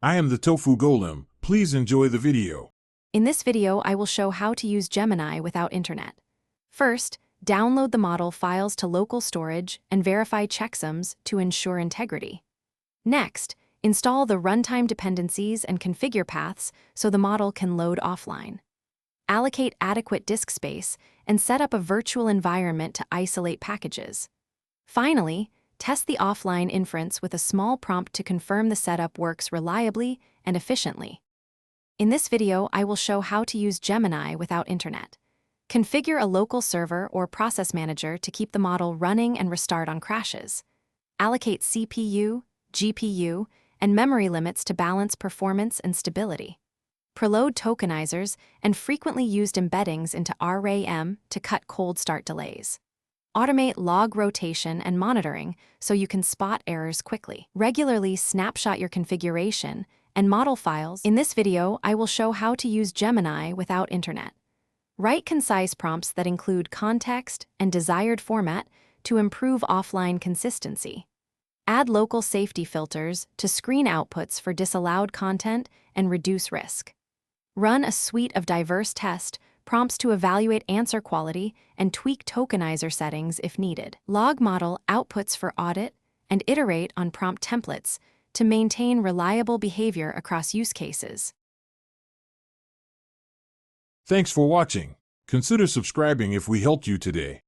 I am the Tofu Golem. Please enjoy the video. In this video, I will show how to use Gemini without internet. First, download the model files to local storage and verify checksums to ensure integrity. Next, install the runtime dependencies and configure paths so the model can load offline. Allocate adequate disk space and set up a virtual environment to isolate packages. Finally, test the offline inference with a small prompt to confirm the setup works reliably and efficiently. In this video, I will show how to use Gemini without internet. Configure a local server or process manager to keep the model running and restart on crashes. Allocate CPU, GPU, and memory limits to balance performance and stability. Preload tokenizers and frequently used embeddings into RAM to cut cold start delays. Automate log rotation and monitoring so you can spot errors quickly. Regularly snapshot your configuration and model files. In this video, I will show how to use Gemini without internet. Write concise prompts that include context and desired format to improve offline consistency. Add local safety filters to screen outputs for disallowed content and reduce risk. Run a suite of diverse test prompts to evaluate answer quality and tweak tokenizer settings if needed. Log model outputs for audit and iterate on prompt templates to maintain reliable behavior across use cases. Thanks for watching. Consider subscribing if we helped you today.